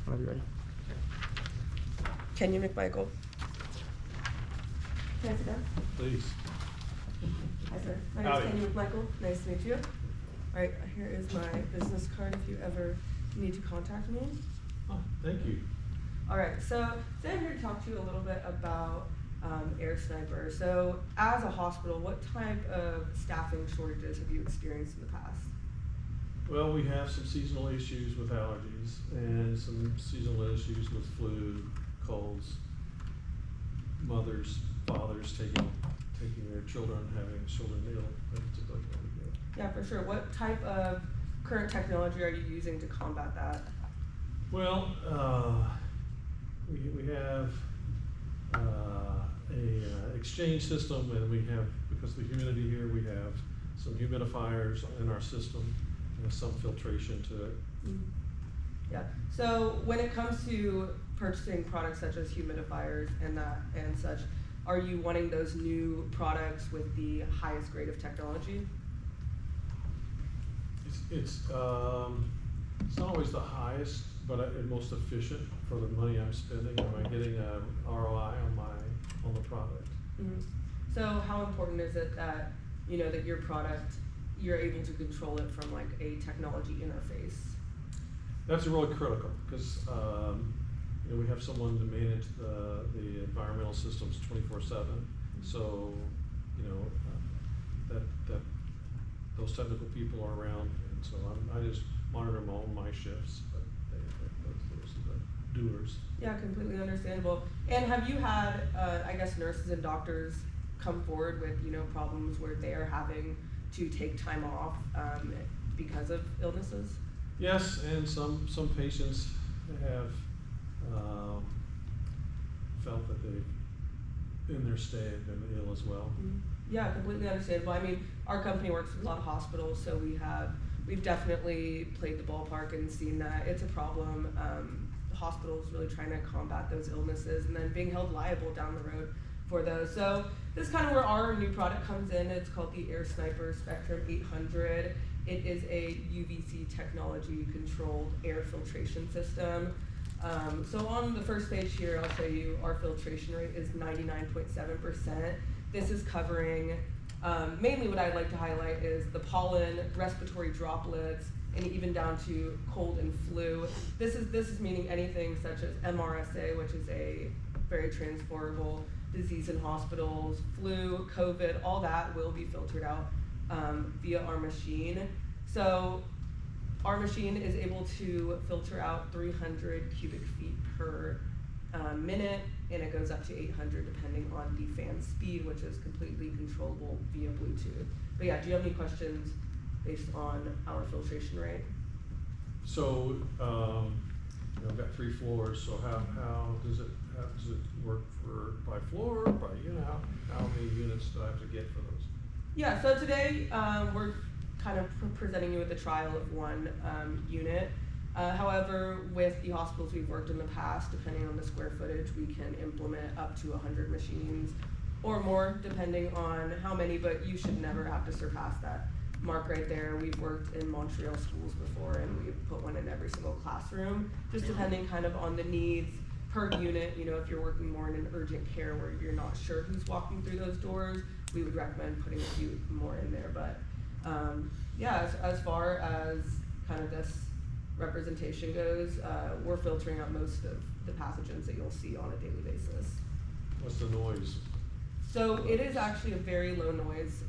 Whenever you're ready. Kenyon McMichael. Can I sit down? Please. Hi, sir. My name is Kenyon McMichael. Nice to meet you. All right, here is my business card if you ever need to contact me. Oh, thank you. All right, so today I'm here to talk to you a little bit about Air Sniper. So as a hospital, what type of staffing shortages have you experienced in the past? Well, we have some seasonal issues with allergies and some seasonal issues with flu, colds, mothers, fathers taking their children, having children ill. That's typically what we do. Yeah, for sure. What type of current technology are you using to combat that? Well, we have a exchange system, and we have, because of the humidity here, we have some humidifiers in our system and some filtration to it. Mm-hmm. Yeah. So when it comes to purchasing products such as humidifiers and such, are you wanting those new products with the highest grade of technology? It's not always the highest, but most efficient for the money I'm spending. Am I getting a ROI on the product? Mm-hmm. So how important is it that that your product, you're able to control it from like a technology interface? That's really critical because we have someone to manage the environmental systems 24/7. So that those technical people are around, and so I just monitor them all my shifts. But those are the doers. Yeah, completely understandable. And have you had, I guess, nurses and doctors come forward with problems where they are having to take time off because of illnesses? Yes, and some patients have felt that they've, in their stay, have been ill as well. Mm-hmm. Yeah, completely understandable. I mean, our company works with a lot of hospitals, so we've definitely played the ballpark and seen that it's a problem. The hospital's really trying to combat those illnesses and then being held liable down the road for those. So this is kind of where our new product comes in. It's called the Air Sniper Spectrum 800. It is a UVC technology controlled air filtration system. So on the first page here, I'll show you our filtration rate is 99.7%. This is covering, mainly what I'd like to highlight is the pollen, respiratory droplets, and even down to cold and flu. This is meaning anything such as MRSA, which is a very transferable disease in hospitals, flu, COVID, all that will be filtered out via our machine. So our machine is able to filter out 300 cubic feet per minute, and it goes up to 800 depending on the fan speed, which is completely controllable via Bluetooth. But yeah, do you have any questions based on our filtration rate? So I've got 3 floors. So how does it work by floor? By how many units do I have to get for those? Yeah. So today we're kind of presenting you with a trial of 1 unit. However, with the hospitals we've worked in the past, depending on the square footage, we can implement up to 100 machines or more, depending on how many, but you should never have to surpass that mark right there. We've worked in Montreal schools before, and we've put one in every single classroom, just depending kind of on the needs per unit. If you're working more in an urgent care where you're not sure who's walking through those doors, we would recommend putting a few more in there. But yeah, as far as kind of this representation goes, we're filtering out most of the pathogens that you'll see on a daily basis. What's the noise? So it is actually a very low noise.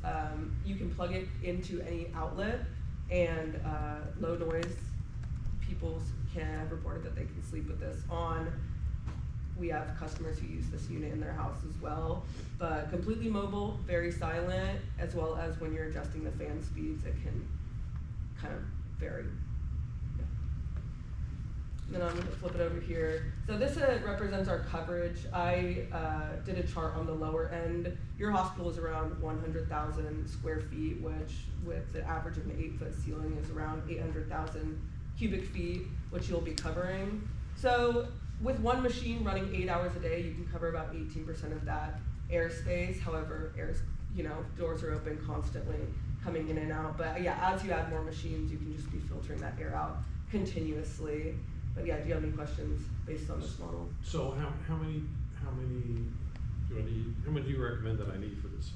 You can plug it into any outlet, and low noise, people have reported that they can sleep with this on. We have customers who use this unit in their house as well, but completely mobile, very silent, as well as when you're adjusting the fan speeds, it can kind of vary. Then I'm going to flip it over here. So this represents our coverage. I did a chart on the lower end. Your hospital is around 100,000 square feet, which with the average of an 8-foot ceiling is around 800,000 cubic feet, which you'll be covering. So with 1 machine running 8 hours a day, you can cover about 18% of that airspace. However, doors are open constantly, coming in and out. But yeah, as you add more machines, you can just be filtering that air out continuously. But yeah, do you have any questions based on this model? So how many do you recommend that I need for this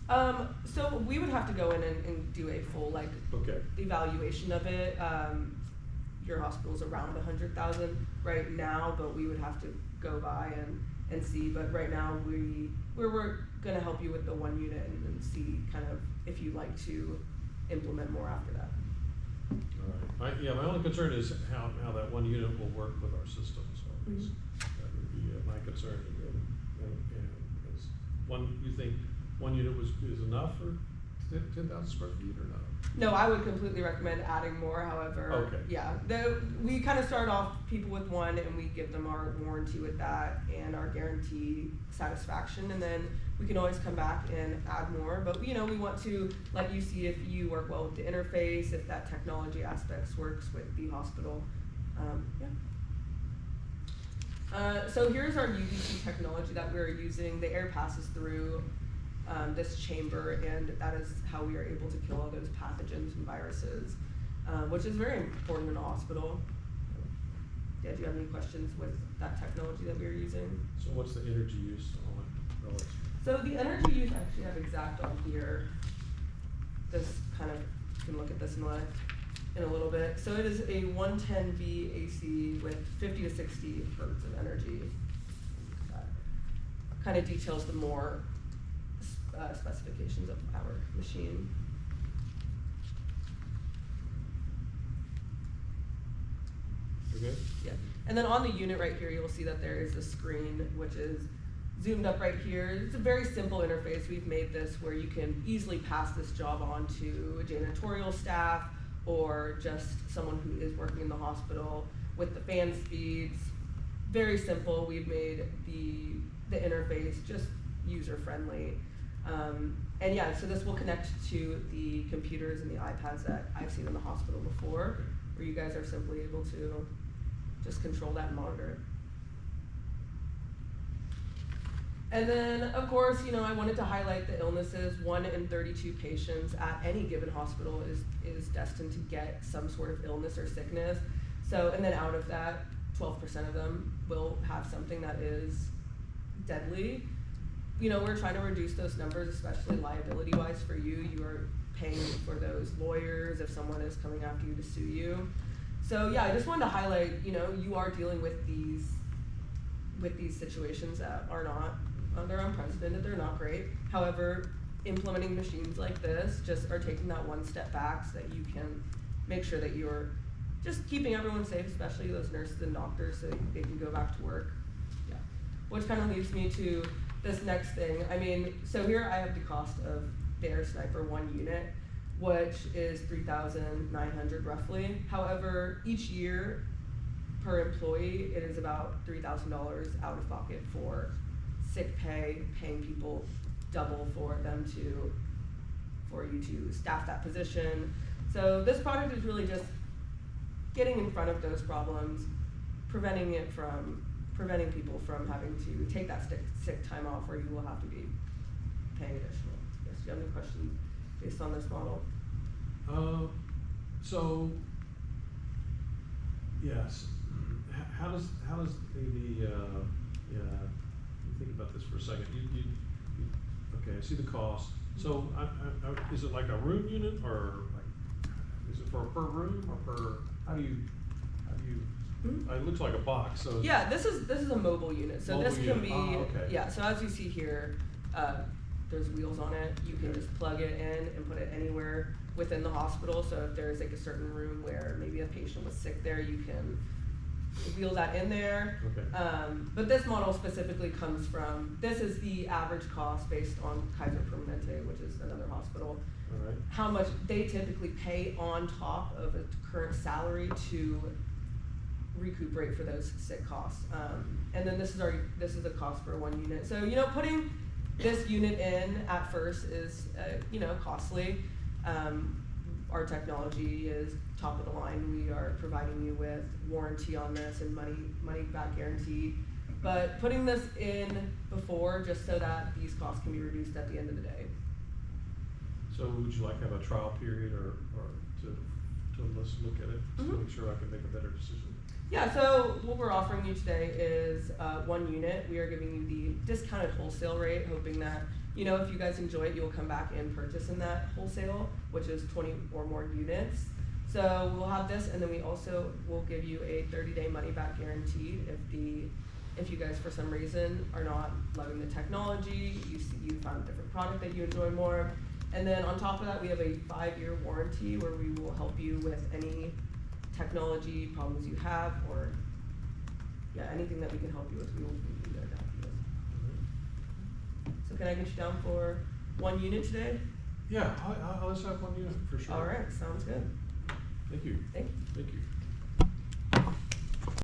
hospital? So we would have to go in and do a full like Okay. evaluation of it. Your hospital's around 100,000 right now, but we would have to go by and see. But right now we're gonna help you with the 1 unit and see kind of if you'd like to implement more after that. All right. My only concern is how that 1 unit will work with our system. So that would be my concern. And is you think 1 unit is enough for 10,000 square feet or not? No, I would completely recommend adding more. However, Okay. yeah, we kind of start off people with 1, and we give them our warranty with that and our guarantee satisfaction, and then we can always come back and add more. But we want to let you see if you work well with the interface, if that technology aspects works with the hospital. So here's our UVC technology that we're using. The air passes through this chamber, and that is how we are able to kill all those pathogens and viruses, which is very important in a hospital. Yeah, do you have any questions with that technology that we are using? So what's the energy use on it? So the energy use, I actually have exact on here. This kind of, you can look at this in a little bit. So it is a 110 V AC with 50 to 60 hertz of energy. That kind of details the more specifications of our machine. Okay. Yeah, and then on the unit right here, you'll see that there is a screen which is zoomed up right here. It's a very simple interface. We've made this where you can easily pass this job on to a janitorial staff or just someone who is working in the hospital with the fan speeds. Very simple. We've made the interface just user friendly. And yeah, so this will connect to the computers and the iPads that I've seen in the hospital before, where you guys are simply able to just control that and monitor it. And then, of course, I wanted to highlight the illnesses. 1 in 32 patients at any given hospital is destined to get some sort of illness or sickness. So, and then out of that, 12% of them will have something that is deadly. We're trying to reduce those numbers, especially liability-wise for you. You are paying for those lawyers if someone is coming after you to sue you. So yeah, I just wanted to highlight, you are dealing with these situations that are not, they're unprecedented, they're not great. However, implementing machines like this just are taking that 1 step back so that you can make sure that you're just keeping everyone safe, especially those nurses and doctors, so they can go back to work. Yeah, which kind of leads me to this next thing. So here I have the cost of the Air Sniper 1 unit, which is $3,900 roughly. However, each year per employee, it is about $3,000 out of pocket for sick pay, paying people double for you to staff that position. So this product is really just getting in front of those problems, preventing people from having to take that sick time off where you will have to be paying additional. Yes, do you have any questions based on this model? So yes, how does you think about this for a second? Okay, I see the cost. So is it like a room unit, or is it for per room, or per, how do you it looks like a box, so yeah, this is a mobile unit. So mobile this can unit. be Okay. yeah, so as you see here, there's wheels on it. You can just plug it in and put it anywhere within the hospital. So if there's like a certain room where maybe a patient was sick there, you can wheel that in there. Okay. But this model specifically comes from, this is the average cost based on Kaiser Permanente, which is another hospital. All right. How much they typically pay on top of a current salary to recuperate for those sick costs. And then this is a cost for 1 unit. So, putting this unit in at first is, costly. Our technology is top of the line. We are providing you with warranty on this and money back guarantee. But putting this in before, just so that these costs can be reduced at the end of the day. So would you like to have a trial period or to let's look at it to make sure I can make a better decision? Yeah, so what we're offering you today is 1 unit. We are giving you the discounted wholesale rate, hoping that, you know, if you guys enjoy it, you'll come back and purchase in that wholesale, which is 20 or more units. So we'll have this, and then we also will give you a 30-day money-back guarantee if you guys, for some reason, are not loving the technology, you found a different product that you enjoy more. And then on top of that, we have a 5-year warranty where we will help you with any technology problems you have, or anything that we can help you with, we will be there to help you with. So can I get you down for 1 unit today? Yeah, let's have 1 unit for sure. All right, sounds good. Thank you. Thank you. Thank you.